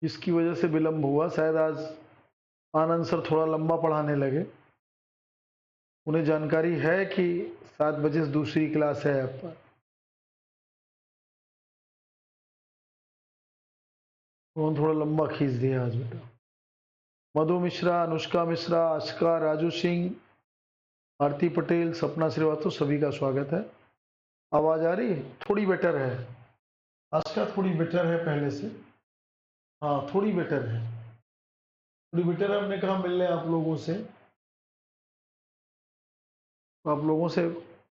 जिसकी वजह से विलंब हुआ। शायद आज आनंद सर थोड़ा लंबा पढ़ाने लगे। उन्हें जानकारी है कि 7 बजे से दूसरी क्लास है आपका। उन्होंने थोड़ा लंबा खींच दिया आज बेटा। मधु मिश्रा, अनुष्का मिश्रा, आशिका, राजू सिंह, आरती पटेल, सपना श्रीवास्तव, सभी का स्वागत है। आवाज आ रही है? थोड़ी बेटर है आशिका, थोड़ी बेटर है पहले से। हाँ थोड़ी बेटर है, थोड़ी बेटर है। हमने कहा मिल लें आप लोगों से, आप लोगों से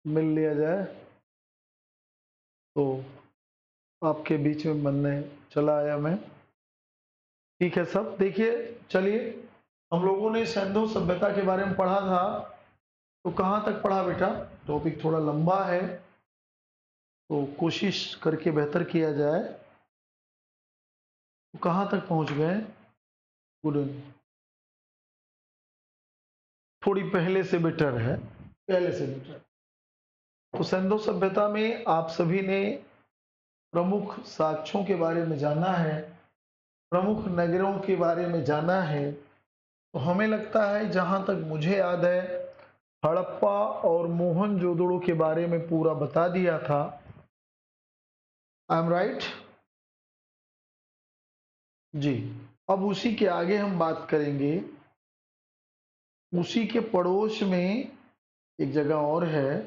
मिल लिया जाए तो आपके बीच में बनने चला आया मैं। ठीक है सब, देखिए चलिए, हम लोगों ने सिंधु सभ्यता के बारे में पढ़ा था, तो कहाँ तक पढ़ा बेटा? टॉपिक थोड़ा लंबा है तो कोशिश करके बेहतर किया जाए। तो कहाँ तक पहुँच गए? गुड। थोड़ी पहले से बेटर है, पहले से बेटर। तो सिंधु सभ्यता में आप सभी ने प्रमुख साक्ष्यों के बारे में जाना है, प्रमुख नगरों के बारे में जाना है। तो हमें लगता है, जहां तक मुझे याद है, हड़प्पा और मोहनजोदड़ो के बारे में पूरा बता दिया था। आई एम राइट जी। अब उसी के आगे हम बात करेंगे। उसी के पड़ोस में एक जगह और है,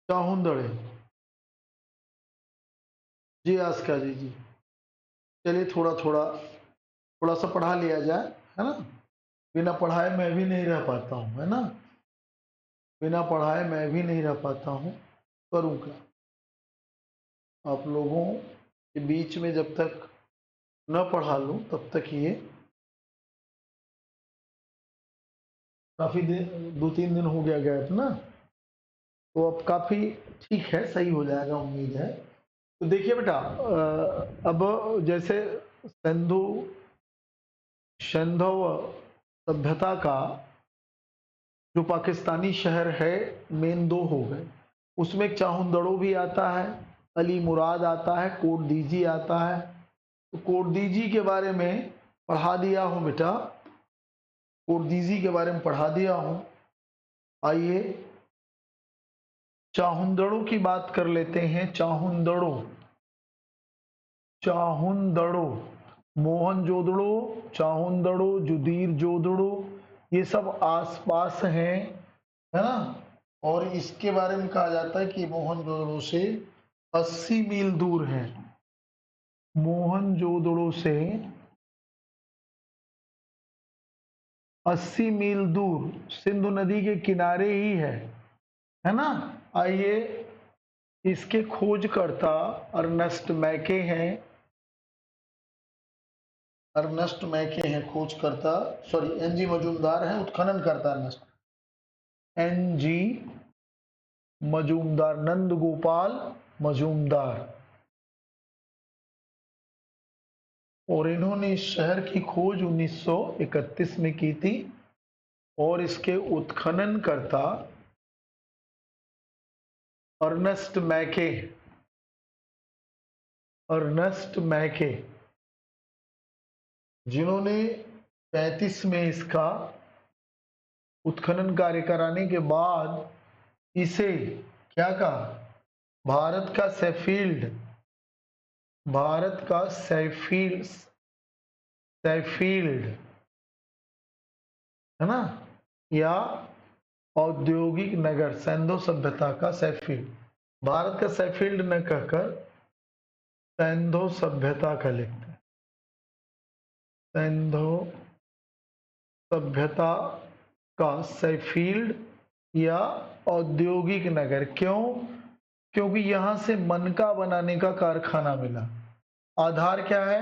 चाहुंदड़े। जी आस्का जी, जी चलिए थोड़ा थोड़ा थोड़ा सा पढ़ा लिया जाए, है ना। बिना पढ़ाए मैं भी नहीं रह पाता हूँ, है ना। बिना पढ़ाए मैं भी नहीं रह पाता हूँ, करूँ क्या। आप लोगों के बीच में जब तक न पढ़ा लूँ तब तक ये काफ़ी दिन, 2-3 दिन हो गया गैप ना, तो अब काफ़ी ठीक है, सही हो जाएगा उम्मीद है। तो देखिए बेटा, अब जैसे सिंधु सभ्यता का जो पाकिस्तानी शहर है, मेन 2 हो गए। उसमें एक चाहुंदड़ो भी आता है, अली मुराद आता है, कोट दीजी आता है। तो कोट दीजी के बारे में पढ़ा दिया हूँ बेटा, कोट दीजी के बारे में पढ़ा दिया हूँ। आइए चाहुंदड़ो की बात कर लेते हैं। चाहुंदड़ो, चाहुंदड़ो, मोहनजोदड़ो, चाहुंदड़ो, जुदीर जोदड़ो, ये सब आसपास हैं, है ना। और इसके बारे में कहा जाता है कि मोहनजोदड़ो से 80 मील दूर है। मोहनजोदड़ो से 80 मील दूर, सिंधु नदी के किनारे ही है ना। आइए, इसके खोजकर्ता अर्नेस्ट मैके हैं। अर्नेस्ट मैके हैं खोजकर्ता, सॉरी एनजी मजूमदार हैं उत्खननकर्ता। Ernest, NG Majumdar, Nand Gopal Majumdar. और इन्होंने इस शहर की खोज 1931 में की थी। और इसके उत्खननकर्ता अर्नेस्ट मैके, अर्नेस्ट मैके, जिन्होंने 35 में इसका उत्खनन कार्य कराने के बाद इसे क्या कहा? भारत का सैफील्ड, भारत का सैफील्ड, सैफील्ड, है ना, या औद्योगिक नगर, सिंधु सभ्यता का सैफील्ड। भारत का सैफील्ड न कहकर सिंधु सभ्यता का लिखते हैं। सिंधु सभ्यता का सैफील्ड या औद्योगिक नगर। क्यों? क्योंकि यहां से मनका बनाने का कारखाना मिला। आधार क्या है?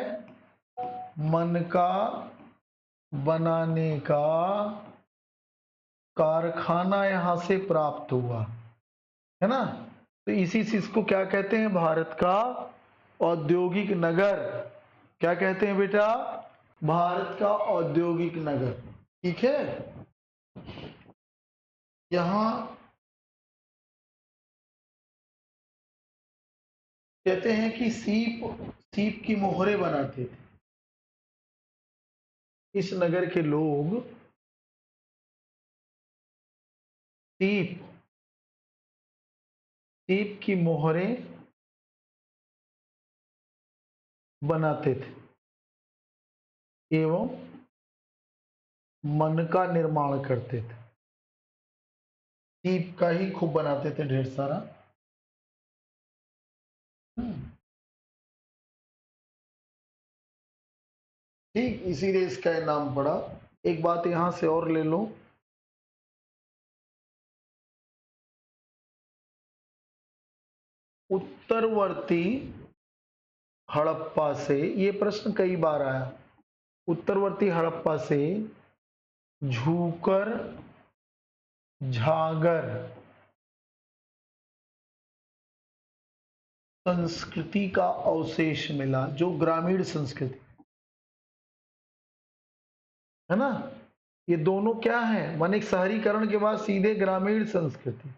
मनका बनाने का कारखाना यहां से प्राप्त हुआ, है ना। तो इसी चीज को क्या कहते हैं? भारत का औद्योगिक नगर। क्या कहते हैं बेटा? भारत का औद्योगिक नगर। ठीक है। यहां कहते हैं कि सीप की मोहरें बनाते थे। इस नगर के लोग सीप सीप की मोहरें बनाते थे एवं मन का निर्माण करते थे। सीप का ही खूब बनाते थे ढेर सारा। ठीक, इसीलिए इसका नाम पड़ा। एक बात यहां से और ले लो, उत्तरवर्ती हड़प्पा से, ये प्रश्न कई बार आया, उत्तरवर्ती हड़प्पा से झूकर झागर संस्कृति का अवशेष मिला, जो ग्रामीण संस्कृति है ना। ये दोनों क्या है, माने शहरीकरण के बाद सीधे ग्रामीण संस्कृति,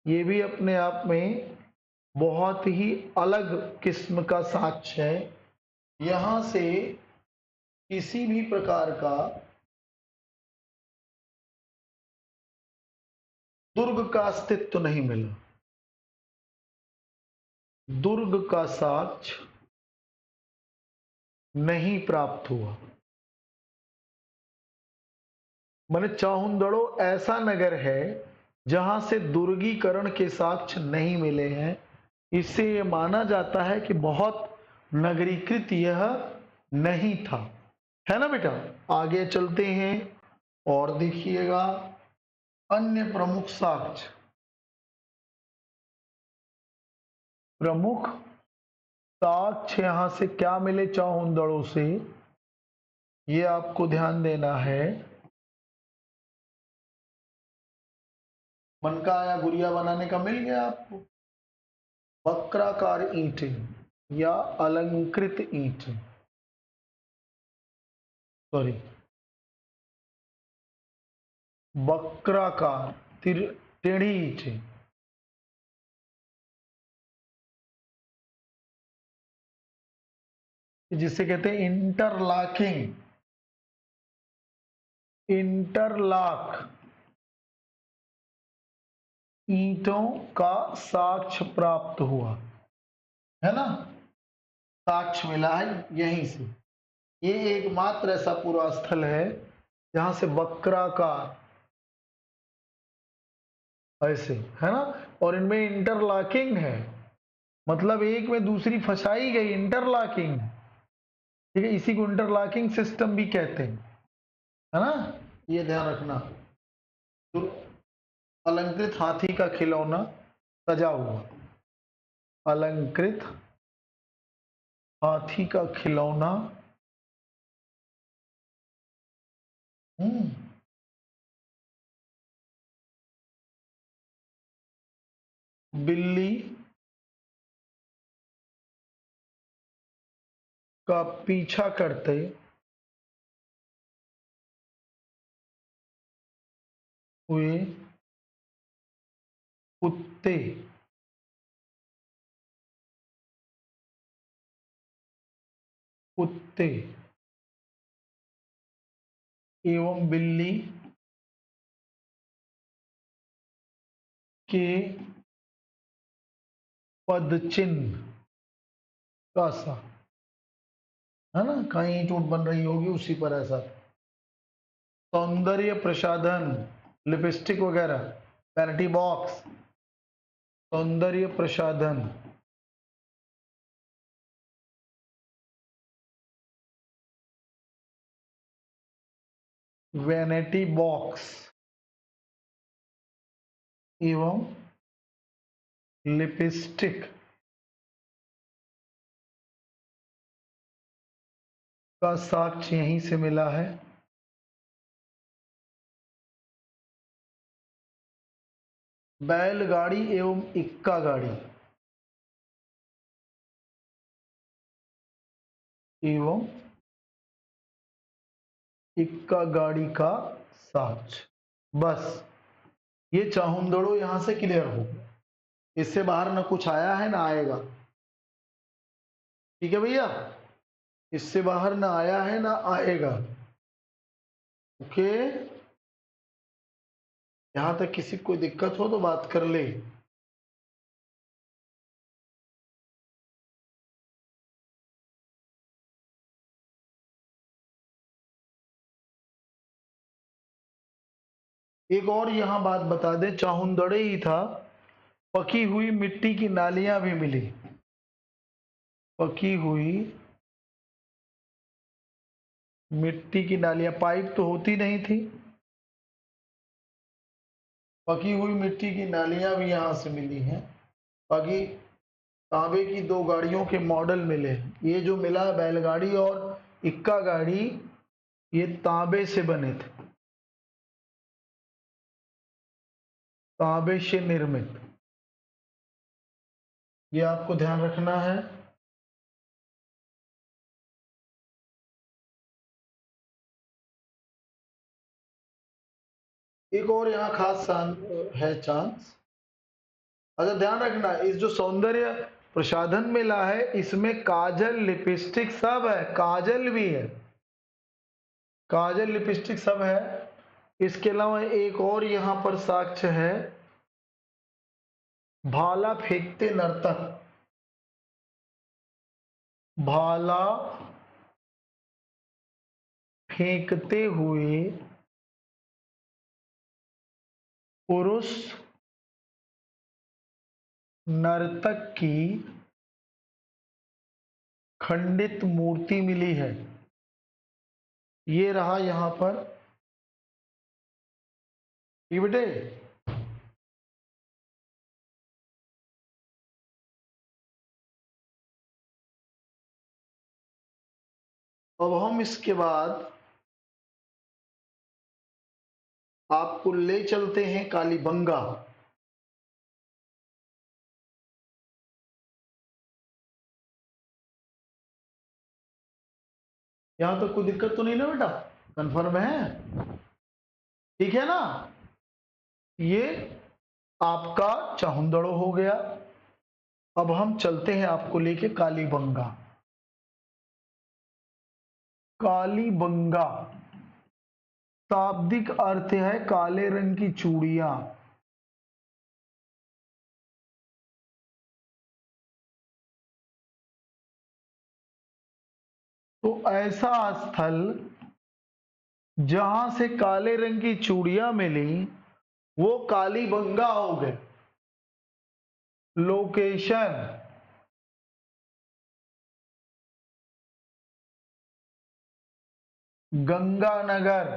ये भी अपने आप में बहुत ही अलग किस्म का साक्ष्य है। यहां से किसी भी प्रकार का दुर्ग का अस्तित्व नहीं मिला, दुर्ग का साक्ष्य नहीं प्राप्त हुआ। माने चाहुंदड़ो ऐसा नगर है जहां से दुर्गीकरण के साक्ष्य नहीं मिले हैं। इससे यह माना जाता है कि बहुत नगरीकृत यह नहीं था, है ना बेटा। आगे चलते हैं और देखिएगा अन्य प्रमुख साक्ष्य। प्रमुख साक्ष्य यहां से क्या मिले चाहुंदड़ो से, ये आपको ध्यान देना है। मन का या गुड़िया बनाने का मिल गया आपको। वक्राकार ईंटें या अलंकृत ईंटें, सॉरी वक्राकार टेढ़ी ईंटें, जिसे कहते हैं इंटरलॉकिंग, इंटरलॉक ईंटों का साक्ष्य प्राप्त हुआ, है ना। साक्ष्य मिला है यहीं से। ये एकमात्र ऐसा पूरा स्थल है जहां से वक्राकार ऐसे, है ना, और इनमें इंटरलॉकिंग है, मतलब एक में दूसरी फंसाई गई, इंटरलॉकिंग, ठीक है। इसी को इंटरलॉकिंग सिस्टम भी कहते हैं, है ना, ये ध्यान रखना। तो अलंकृत हाथी का खिलौना सजा हुआ, अलंकृत हाथी का खिलौना, बिल्ली का पीछा करते हुए कुत्ते, कुत्ते एवं बिल्ली के पदचिन्ह का सा, है ना, कहीं चोट बन रही होगी उसी पर ऐसा। सौंदर्य प्रसाधन, लिपस्टिक वगैरह, वैनिटी बॉक्स, सौंदर्य प्रसाधन, वैनिटी बॉक्स एवं लिपस्टिक का साक्ष्य यहीं से मिला है। बैलगाड़ी एवं इक्का गाड़ी एवं इक्का गाड़ी का साक्ष्य। बस ये चाहुंदड़ो यहां से क्लियर हो गया, इससे बाहर ना कुछ आया है ना आएगा, ठीक है भैया, इससे बाहर ना आया है ना आएगा। ओके, यहां तक किसी को कोई दिक्कत हो तो बात कर ले। एक और यहां बात बता दें, चाहुंदड़े ही था, पकी हुई मिट्टी की नालियां भी मिली। पकी हुई मिट्टी की नालियां, पाइप तो होती नहीं थी, पकी हुई मिट्टी की नालियां भी यहां से मिली हैं। बाकी तांबे की 2 गाड़ियों के मॉडल मिले। ये जो मिला बैलगाड़ी और इक्का गाड़ी, ये तांबे से बने थे, तांबे से निर्मित, ये आपको ध्यान रखना है। एक और यहाँ खास है चांस। अच्छा, ध्यान रखना, इस जो सौंदर्य प्रसाधन मेला है, इसमें काजल, लिपस्टिक सब है, काजल भी है, काजल लिपस्टिक सब है। इसके अलावा एक और यहाँ पर साक्ष्य है, भाला फेंकते नर्तक, भाला फेंकते हुए पुरुष नर्तक की खंडित मूर्ति मिली है। ये रहा यहां पर, ये बेटे, अब हम इसके बाद आपको ले चलते हैं कालीबंगा। यहां तो कोई दिक्कत तो नहीं ना बेटा, कंफर्म है? ठीक है ना? ये आपका चाहुंदड़ो हो गया। अब हम चलते हैं आपको लेके कालीबंगा। कालीबंगा शाब्दिक अर्थ है काले रंग की चूड़ियां। तो ऐसा स्थल जहां से काले रंग की चूड़ियां मिली, वो कालीबंगा हो गए। लोकेशन, गंगानगर,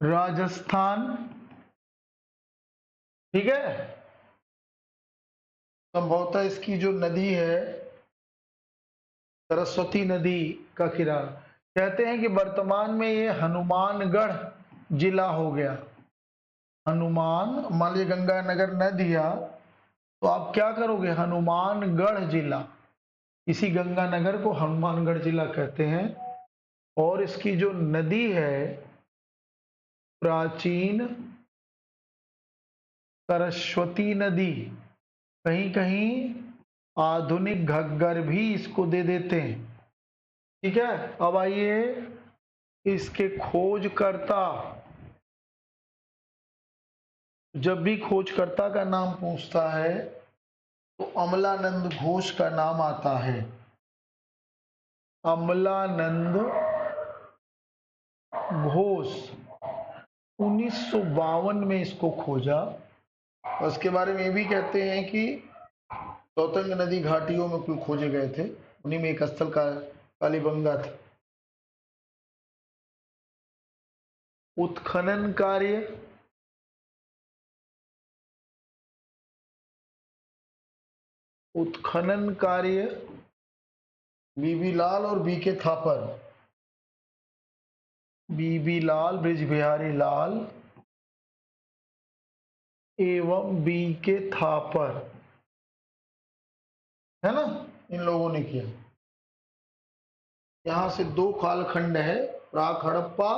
राजस्थान। ठीक है, संभवतः इसकी जो नदी है, सरस्वती नदी का किनारा, कहते हैं कि वर्तमान में ये हनुमानगढ़ जिला हो गया। हनुमान, मान लीजिए गंगानगर न दिया तो आप क्या करोगे, हनुमानगढ़ जिला। इसी गंगानगर को हनुमानगढ़ जिला कहते हैं। और इसकी जो नदी है, प्राचीन सरस्वती नदी, कहीं कहीं आधुनिक घग्गर भी इसको दे देते हैं। ठीक है, अब आइए इसके खोजकर्ता। जब भी खोजकर्ता का नाम पूछता है तो अमलानंद घोष का नाम आता है। अमलानंद घोष 1952 में इसको खोजा। और उसके बारे में ये भी कहते हैं कि सौतंग नदी घाटियों में कुल खोजे गए थे, उन्हीं में एक स्थल का कालीबंगा था। उत्खनन कार्य, उत्खनन कार्य बीबी लाल और बी के थापर, बीबी लाल, ब्रिज बिहारी लाल एवं बी के थापर, है ना, इन लोगों ने किया। यहां से 2 कालखंड है, प्राक हड़प्पा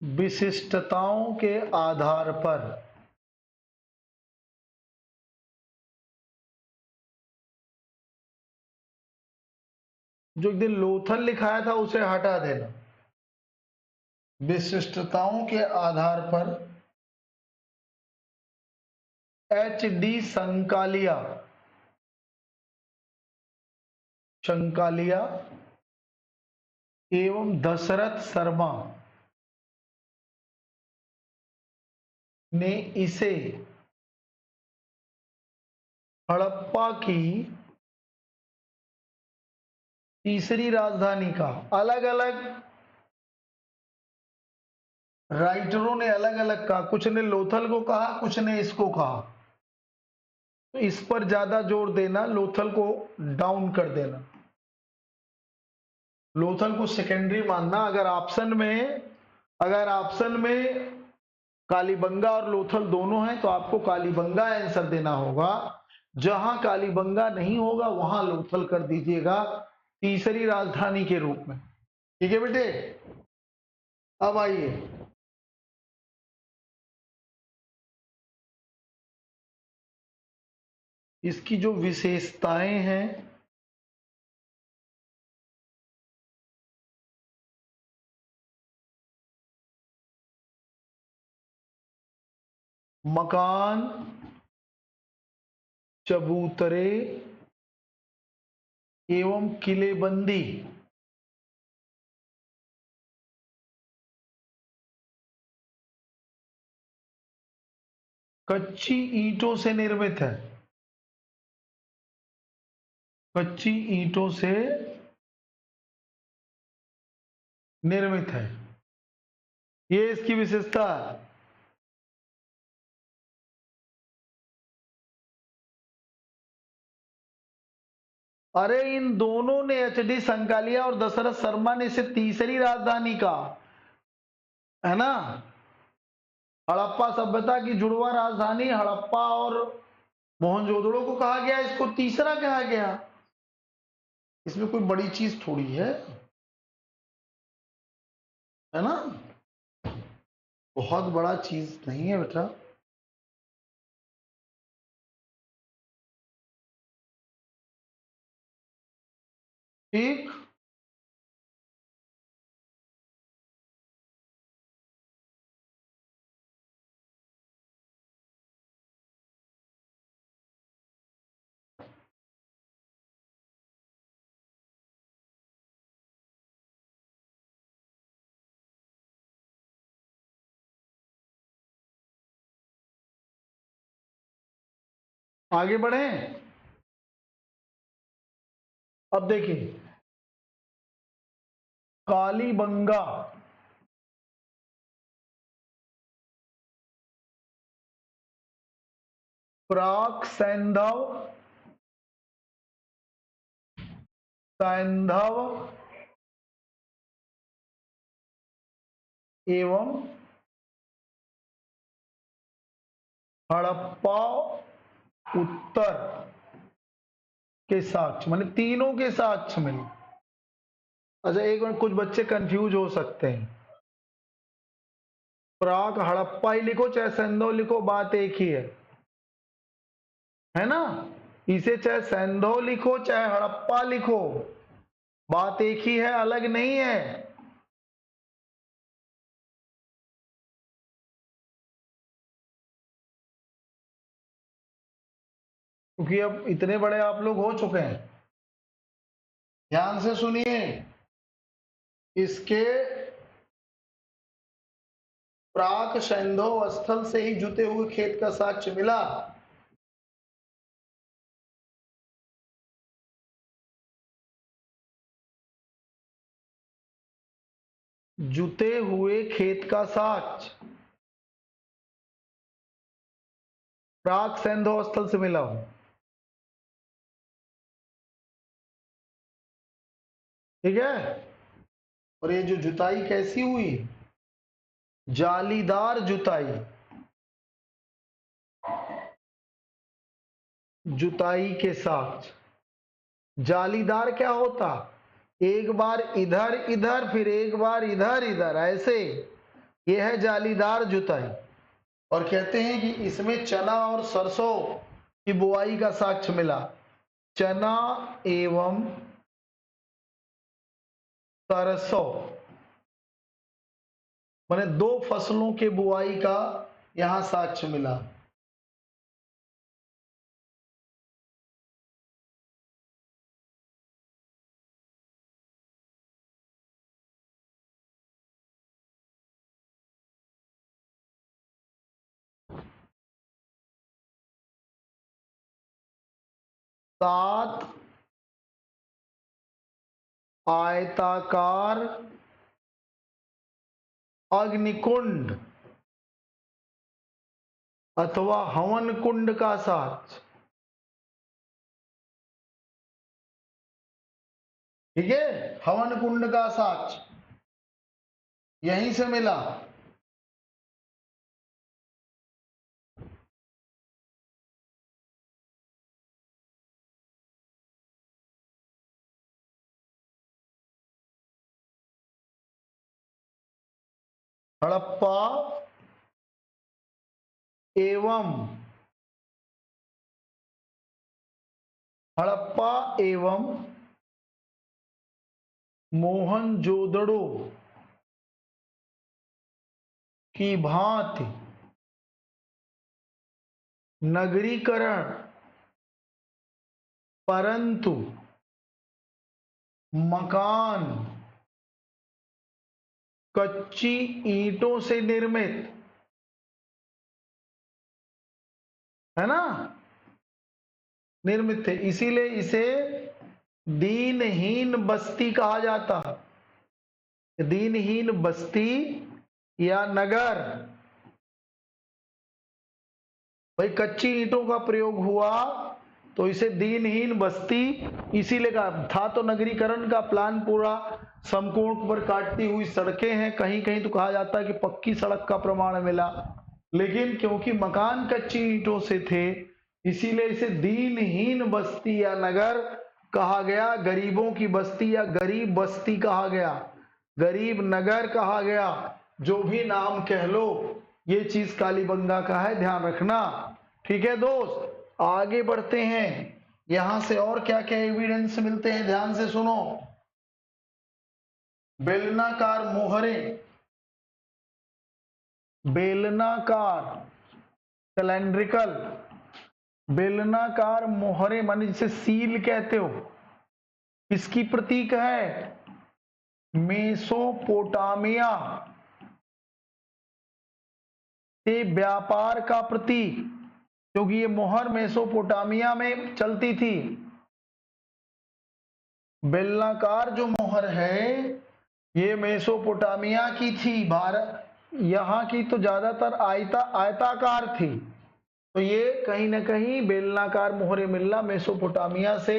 विशिष्टताओं के आधार पर जो एक दिन लोथल लिखाया था उसे हटा देना। विशिष्टताओं के आधार पर एच डी संकालिया एवं दशरथ शर्मा ने इसे हड़प्पा की तीसरी राजधानी का। अलग अलग राइटरों ने अलग अलग कहा, कुछ ने लोथल को कहा, कुछ ने इसको कहा। तो इस पर ज्यादा जोर देना, लोथल को डाउन कर देना, लोथल को सेकेंडरी मानना। अगर ऑप्शन में कालीबंगा और लोथल दोनों हैं तो आपको कालीबंगा आंसर देना होगा। जहां कालीबंगा नहीं होगा वहां लोथल कर दीजिएगा तीसरी राजधानी के रूप में। ठीक है बेटे, अब आइए इसकी जो विशेषताएं हैं, मकान, चबूतरे एवं किलेबंदी कच्ची ईंटों से निर्मित है। कच्ची ईंटों से निर्मित है, ये इसकी विशेषता है। अरे इन दोनों ने, एच डी संकालिया और दशरथ शर्मा ने इसे तीसरी राजधानी का, है ना। हड़प्पा सभ्यता की जुड़वा राजधानी हड़प्पा और मोहनजोदड़ो को कहा गया, इसको तीसरा कहा गया। इसमें कोई बड़ी चीज थोड़ी है ना, बहुत बड़ा चीज नहीं है बेटा। ठीक, आगे बढ़े। अब देखिए, कालीबंगा प्राक सैंधव एवं हड़प्पा उत्तर के साक्ष्य, माने तीनों के साक्ष्य मिले। अच्छा एक मिनट, कुछ बच्चे कंफ्यूज हो सकते हैं। प्राक हड़प्पा ही लिखो चाहे सैंधव लिखो, बात एक ही है ना। इसे चाहे सैंधव लिखो चाहे हड़प्पा लिखो, बात एक ही है, अलग नहीं है। क्योंकि अब इतने बड़े आप लोग हो चुके हैं। ध्यान से सुनिए, इसके प्राक सैंधव स्थल से ही जुते हुए खेत का साक्ष्य मिला। जुते हुए खेत का साक्ष्य प्राक सैंधव स्थल से मिला हो। ठीक है, और ये जो जुताई कैसी हुई, जालीदार जुताई। जुताई के साथ जालीदार क्या होता, एक बार इधर इधर फिर एक बार इधर इधर, ऐसे ये है जालीदार जुताई, और कहते हैं कि इसमें चना और सरसों की बुआई का साक्ष्य मिला। चना एवं सरसों माने दो फसलों के बुआई का यहां साक्ष्य मिला। सात आयताकार अग्निकुंड अथवा हवन कुंड का साक्ष्य। ठीक है, हवन कुंड का साक्ष्य यहीं से मिला। हड़प्पा एवं मोहनजोदड़ो की भांति नगरीकरण, परंतु मकान कच्ची ईंटों से निर्मित है ना, निर्मित थे, इसीलिए इसे दीनहीन बस्ती कहा जाता है। दीनहीन बस्ती या नगर, भाई कच्ची ईंटों का प्रयोग हुआ तो इसे दीनहीन बस्ती इसीलिए कहा था। तो नगरीकरण का प्लान पूरा समकोण पर काटती हुई सड़कें हैं, कहीं कहीं तो कहा जाता है कि पक्की सड़क का प्रमाण मिला, लेकिन क्योंकि मकान कच्ची ईंटों से थे इसीलिए इसे दीनहीन बस्ती या नगर कहा गया, गरीबों की बस्ती या गरीब बस्ती कहा गया, गरीब नगर कहा गया, जो भी नाम कह लो, ये चीज कालीबंगा का है, ध्यान रखना। ठीक है दोस्त, आगे बढ़ते हैं। यहां से और क्या क्या एविडेंस मिलते हैं, ध्यान से सुनो। बेलनाकार मोहरे, बेलनाकार कैलेंड्रिकल, बेलनाकार मोहरे माने जिसे सील कहते हो, किसकी प्रतीक है? मेसोपोटामिया से व्यापार का प्रतीक, क्योंकि ये मोहर मेसोपोटामिया में चलती थी। बेलनाकार जो मोहर है ये मेसोपोटामिया की थी, भारत यहाँ की तो ज्यादातर आयताकार थी, तो ये कहीं ना कहीं बेलनाकार मोहरे मिलना मेसोपोटामिया से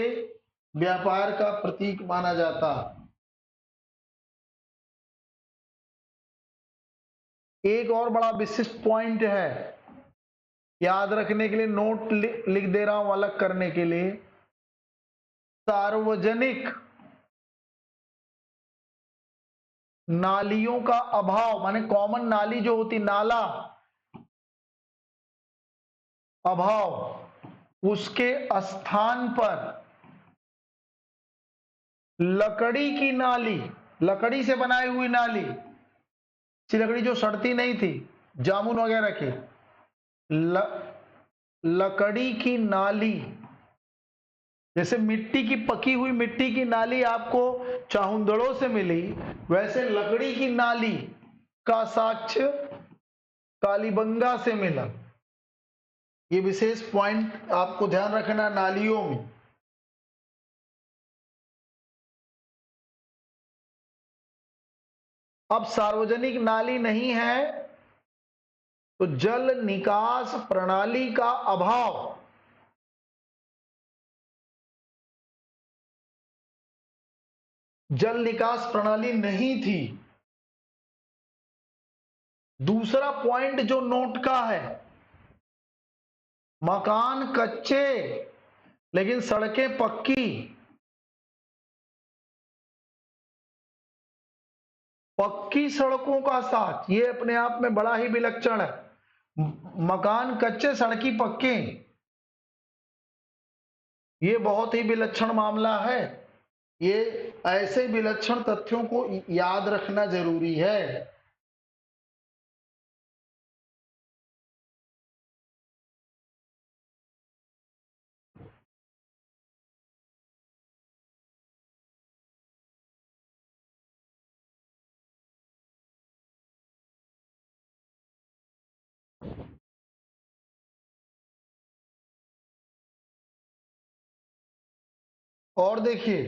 व्यापार का प्रतीक माना जाता। एक और बड़ा विशिष्ट पॉइंट है, याद रखने के लिए नोट लिख दे रहा हूं अलग करने के लिए। सार्वजनिक नालियों का अभाव, माने कॉमन नाली जो होती, नाला अभाव, उसके स्थान पर लकड़ी की नाली, लकड़ी से बनाई हुई नाली, लकड़ी जो सड़ती नहीं थी, जामुन वगैरह की लकड़ी की नाली, जैसे मिट्टी की पकी हुई मिट्टी की नाली आपको चाहुंदड़ों से मिली, वैसे लकड़ी की नाली का साक्ष्य कालीबंगा से मिला। ये विशेष पॉइंट आपको ध्यान रखना नालियों में। अब सार्वजनिक नाली नहीं है तो जल निकास प्रणाली का अभाव, जल निकास प्रणाली नहीं थी। दूसरा पॉइंट जो नोट का है, मकान कच्चे लेकिन सड़कें पक्की, पक्की सड़कों का साथ, ये अपने आप में बड़ा ही विलक्षण है। मकान कच्चे, सड़की पक्के, ये बहुत ही विलक्षण मामला है। ये ऐसे विलक्षण तथ्यों को याद रखना जरूरी है। और देखिए,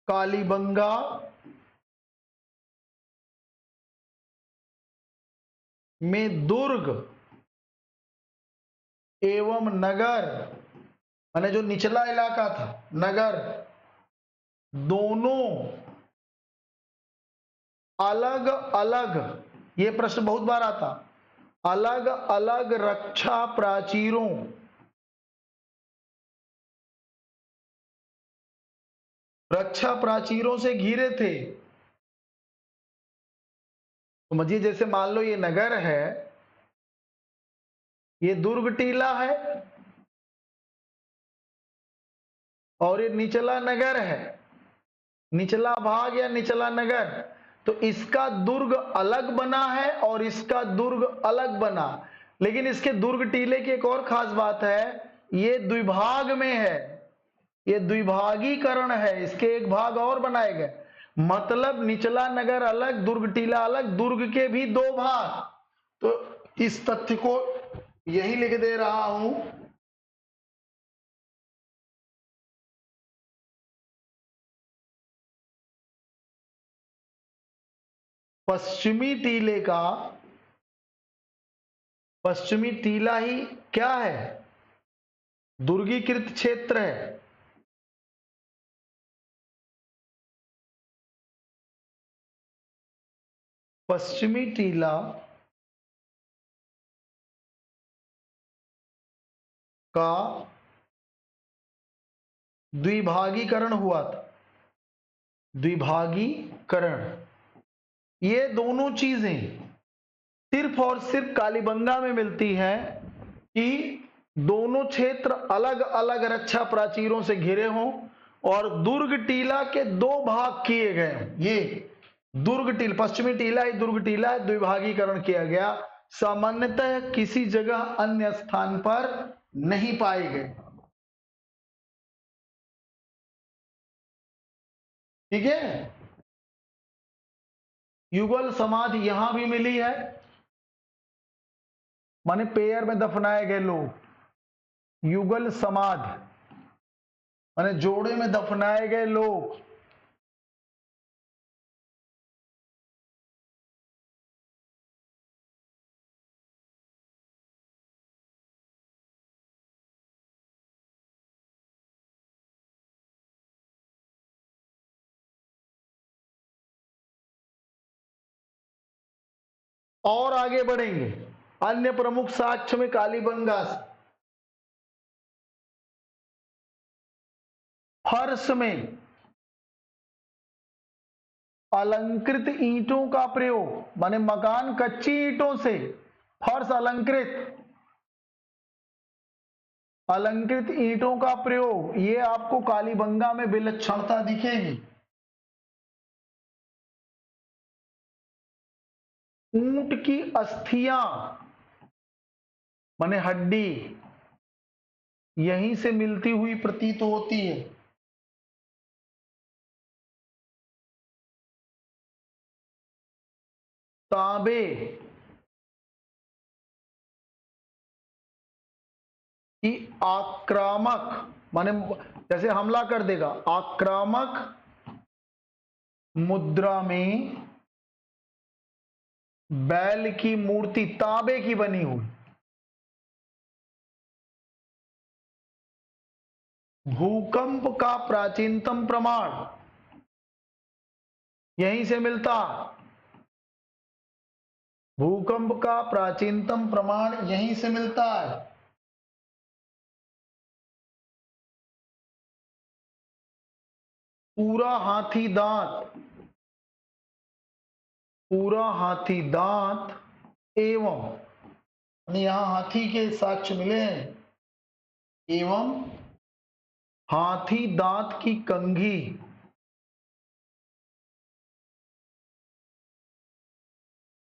कालीबंगा में दुर्ग एवं नगर, माने जो निचला इलाका था, नगर, दोनों अलग अलग, ये प्रश्न बहुत बार आता, अलग अलग रक्षा प्राचीरों, रक्षा प्राचीरों से घिरे थे। समझिए, जैसे मान लो ये नगर है, ये दुर्ग टीला है, और ये निचला नगर है, निचला भाग या निचला नगर। तो इसका दुर्ग अलग बना है और इसका दुर्ग अलग बना, लेकिन इसके दुर्ग टीले की एक और खास बात है, ये द्विभाग में है, ये द्विभागीकरण है, इसके एक भाग और बनाए गए। मतलब निचला नगर अलग, दुर्ग टीला अलग, दुर्ग के भी दो भाग। तो इस तथ्य को यही लिख दे रहा हूं, पश्चिमी टीले का, पश्चिमी टीला ही क्या है, दुर्गीकृत क्षेत्र है। पश्चिमी टीला का द्विभागीकरण हुआ था, द्विभागीकरण। ये दोनों चीजें सिर्फ और सिर्फ कालीबंगा में मिलती हैं कि दोनों क्षेत्र अलग अलग रक्षा प्राचीरों से घिरे हों और दुर्ग टीला के दो भाग किए गए। ये दुर्ग टीला, पश्चिमी टीला ही दुर्ग टीला है, द्विभागीकरण किया गया। सामान्यतः किसी जगह अन्य स्थान पर नहीं पाए गए। ठीक है, युगल समाधि यहां भी मिली है, माने पेयर में दफनाए गए लोग। युगल समाधि माने जोड़े में दफनाए गए लोग। और आगे बढ़ेंगे, अन्य प्रमुख साक्ष्य में कालीबंगा से फर्श में अलंकृत ईंटों का प्रयोग, माने मकान कच्ची ईंटों से, फर्श अलंकृत, अलंकृत ईंटों का प्रयोग, ये आपको कालीबंगा में विलक्षणता दिखेगी। ऊंट की अस्थियां माने हड्डी यहीं से मिलती हुई प्रतीत होती है। तांबे की आक्रामक, माने जैसे हमला कर देगा, आक्रामक मुद्रा में बैल की मूर्ति तांबे की बनी हुई, भूकंप का प्राचीनतम प्रमाण यहीं से मिलता, भूकंप का प्राचीनतम प्रमाण यहीं से मिलता है। पूरा हाथी दांत पूरा हाथी दांत एवं, यहाँ हाथी के साक्ष्य मिले हैं, एवं हाथी दांत की कंघी,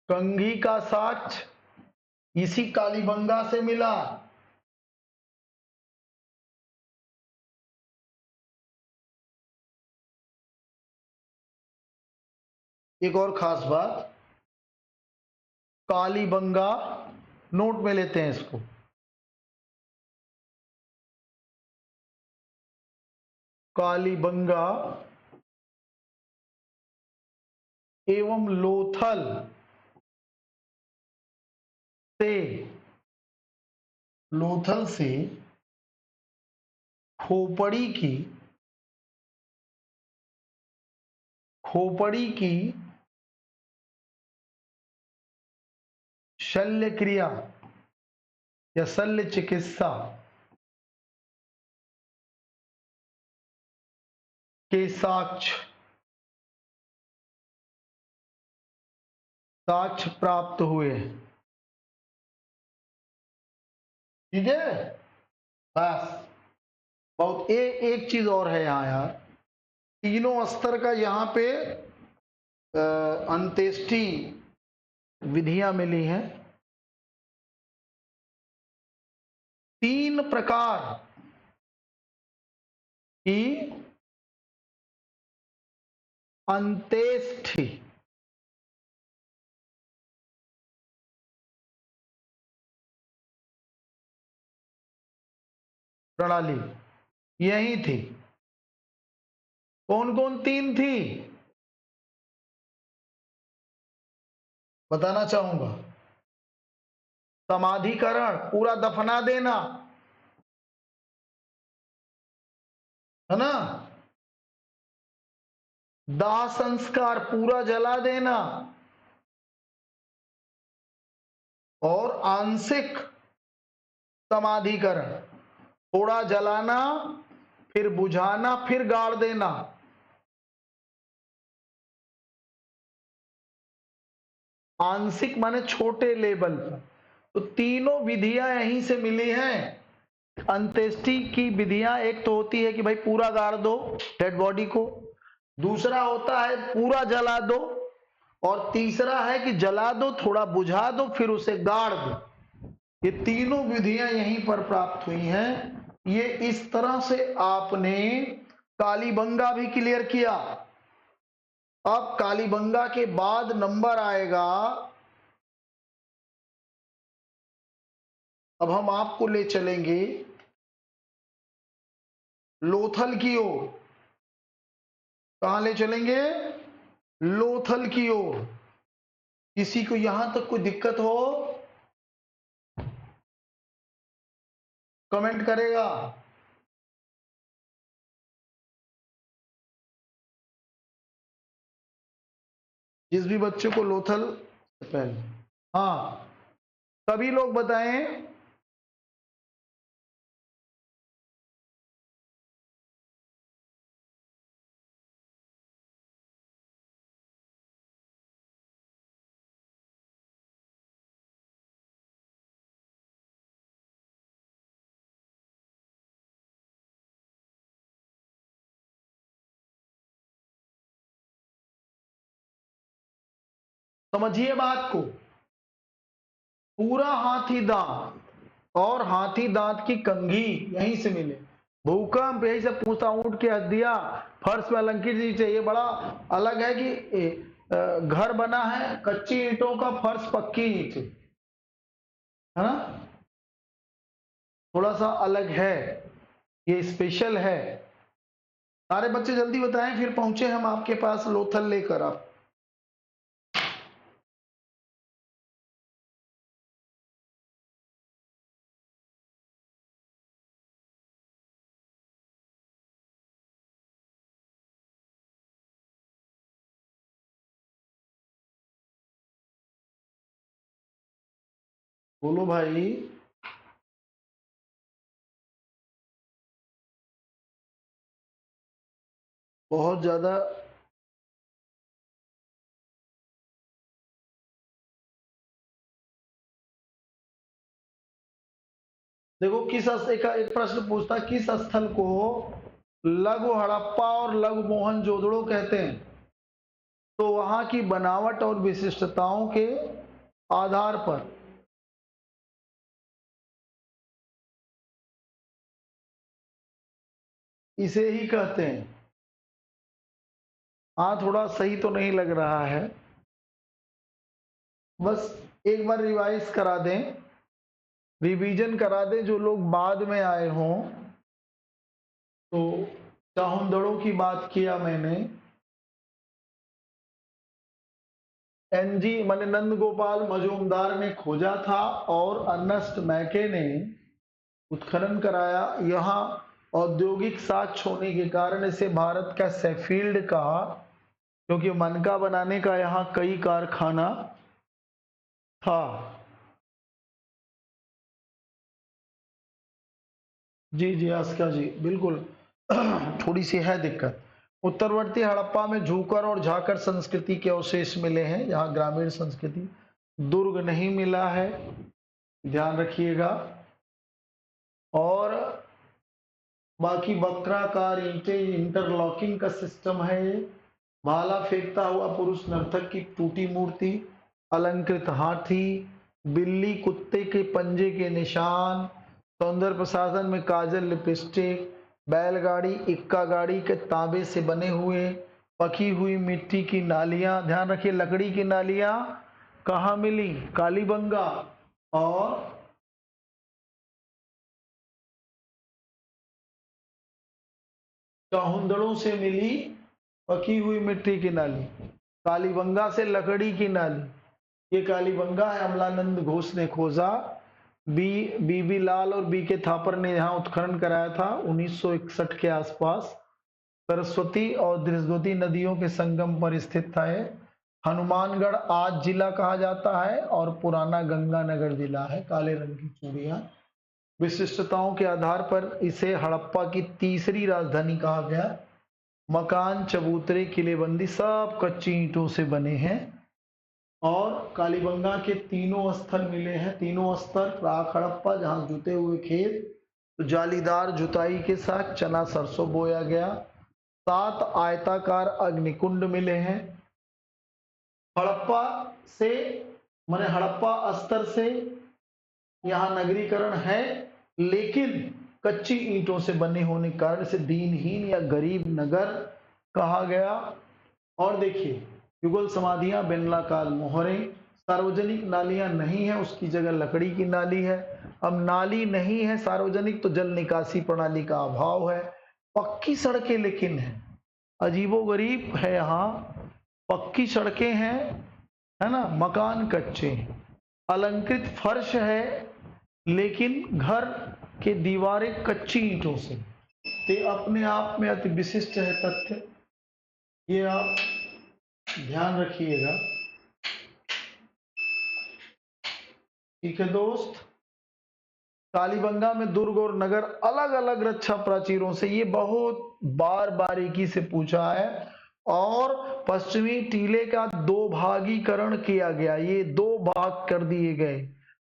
कंघी का साक्ष्य इसी कालीबंगा से मिला। एक और खास बात, कालीबंगा, नोट में लेते हैं इसको, कालीबंगा एवं लोथल से, लोथल से खोपड़ी की, खोपड़ी की शल्य क्रिया या शल्य चिकित्सा के साक्ष्य प्राप्त हुए। ठीक है, बस बहुत एक चीज और है यहाँ यार, तीनों स्तर का यहाँ पे अंत्येष्टि विधियां मिली हैं। 3 प्रकार की अंत्येष्टि प्रणाली यही थी। कौन कौन 3 थी बताना चाहूंगा। समाधिकरण, पूरा दफना देना, है ना, दाह संस्कार, पूरा जला देना, और आंशिक समाधिकरण, थोड़ा जलाना फिर बुझाना फिर गाड़ देना। आंशिक माने छोटे लेवल पर। तो तीनों विधियां यहीं से मिली हैं। अंत्येष्टि की विधियां एक तो होती है कि भाई पूरा गाड़ दो डेड बॉडी को, दूसरा होता है पूरा जला दो, और तीसरा है कि जला दो थोड़ा बुझा दो फिर उसे गाड़ दो। ये तीनों विधियां यहीं पर प्राप्त हुई हैं। ये इस तरह से आपने कालीबंगा भी क्लियर किया। अब कालीबंगा के बाद नंबर आएगा, अब हम आपको ले चलेंगे लोथल की ओर। कहां ले चलेंगे? लोथल की ओर। किसी को यहां तक कोई दिक्कत हो कमेंट करेगा। जिस भी बच्चे को लोथल पहले, हाँ सभी लोग बताएं। समझिए बात को, पूरा हाथी दांत और हाथी दांत की कंघी यहीं से मिले। भूकंप यही से पूछता, ऊंट की हड्डियां फर्श में अलंकृत नीचे। ये बड़ा अलग है कि घर बना है कच्ची ईंटों का, फर्श पक्की ईंट, है ना, थोड़ा सा अलग है, ये स्पेशल है। सारे बच्चे जल्दी बताएं, फिर पहुंचे हम आपके पास लोथल लेकर। आप बोलो भाई। बहुत ज्यादा देखो एक प्रश्न पूछता, किस स्थल को लघु हड़प्पा और लघु मोहनजोदड़ो कहते हैं? तो वहां की बनावट और विशिष्टताओं के आधार पर इसे ही कहते हैं। हाँ, थोड़ा सही तो नहीं लग रहा है, बस एक बार रिवाइज करा दें, रिवीजन करा दें जो लोग बाद में आए हों। तो चाहुंदड़ों की बात किया मैंने, एनजी माने नंद गोपाल मजूमदार ने खोजा था और अर्नेस्ट मैके ने उत्खनन कराया। यहाँ औद्योगिक साक्ष्य होने के कारण इसे भारत का शेफील्ड कहा, क्योंकि मनका बनाने का यहाँ कई कारखाना था। जी जी आस्का जी, बिल्कुल थोड़ी सी है दिक्कत। उत्तरवर्ती हड़प्पा में झूकर और झाकर संस्कृति के अवशेष मिले हैं, यहाँ ग्रामीण संस्कृति। दुर्ग नहीं मिला है, ध्यान रखिएगा। और बाकी वक्राकार ईंटें, इंटरलॉकिंग का सिस्टम है ये। भाला फेंकता हुआ पुरुष नर्तक की टूटी मूर्ति, अलंकृत हाथी, बिल्ली कुत्ते के पंजे के निशान, सौंदर्य प्रसाधन में काजल लिपस्टिक, बैलगाड़ी इक्का गाड़ी के तांबे से बने हुए, पकी हुई मिट्टी की नालियां, ध्यान रखिए लकड़ी की नालियां कहाँ मिली? कालीबंगा और चाहुंदड़ों से मिली पकी हुई मिट्टी की नाली। कालीबंगा से लकड़ी की नाली, ये कालीबंगा है, अमलानंद घोष ने खोजा। बीबी लाल और बी के थापर ने यहाँ उत्खनन कराया था 1961 के आसपास। सरस्वती और दृश्यवती नदियों के संगम पर स्थित था ये। हनुमानगढ़ आज जिला कहा जाता है और पुराना गंगानगर जिला है। काले रंग की चूड़ियां। विशिष्टताओं के आधार पर इसे हड़प्पा की तीसरी राजधानी कहा गया। मकान, चबूतरे, किलेबंदी सब कच्ची ईंटों से बने हैं। और कालीबंगा के तीनों स्थल मिले हैं, तीनों स्तर। प्राक हड़प्पा जहां जुते हुए खेत, तो जालीदार जुताई के साथ चना सरसों बोया गया। 7 आयताकार अग्निकुंड मिले हैं। हड़प्पा से माने हड़प्पा स्तर से यहाँ नगरीकरण है, लेकिन कच्ची ईंटों से बने होने के कारण इसे दीनहीन या गरीब नगर कहा गया। और देखिए युगल समाधियां, बेलनाकार मोहरें, सार्वजनिक नालियां नहीं है, उसकी जगह लकड़ी की नाली है। अब नाली नहीं है सार्वजनिक, तो जल निकासी प्रणाली का अभाव है। पक्की सड़कें लेकिन है, अजीबोगरीब है, यहाँ पक्की सड़कें हैं, है ना, मकान कच्चे हैं। अलंकृत फर्श है, लेकिन घर के दीवारें कच्ची ईंटों से। तो अपने आप में अति विशिष्ट है तथ्य, ये आप ध्यान रखिएगा। ठीक है दोस्त। कालीबंगा में दुर्ग और नगर अलग अलग रक्षा प्राचीरों से, ये बहुत बार बारीकी से पूछा है। और पश्चिमी टीले का 2 भागीकरण किया गया, ये 2 भाग कर दिए गए,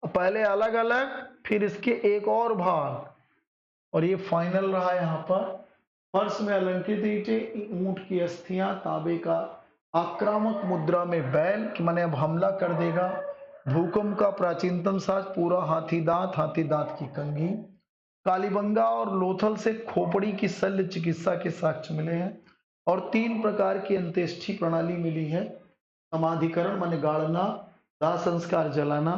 पहले अलग अलग फिर इसके एक और भाग, और ये फाइनल रहा। यहाँ पर फर्श में अलंकृत ईंटें, ऊंट की अस्थियां, तांबे का आक्रामक मुद्रा में बैल कि मैंने अब हमला कर देगा। भूकंप का प्राचीनतम साज पूरा हाथी दांत की कंघी। कालीबंगा और लोथल से खोपड़ी की शल्य चिकित्सा के साक्ष्य मिले हैं। और 3 प्रकार की अंत्येष्टि प्रणाली मिली है, समाधिकरण माने गाड़ना, दाह संस्कार जलाना,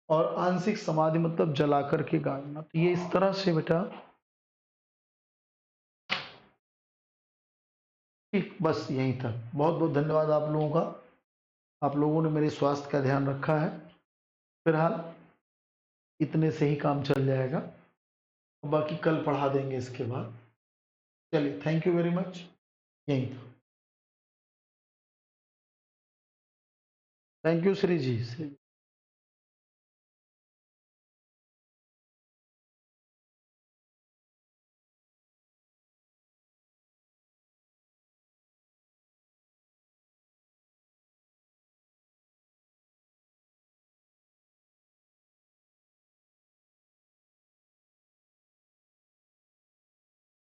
और आंशिक समाधि मतलब जला करके गाड़ना। तो ये इस तरह से बेटा, ठीक, बस यहीं तक। बहुत बहुत धन्यवाद आप लोगों का, आप लोगों ने मेरे स्वास्थ्य का ध्यान रखा है। फिलहाल इतने से ही काम चल जाएगा, बाकी कल पढ़ा देंगे इसके बाद। चलिए, थैंक यू वेरी मच। यहीं था। Thank you Shri ji.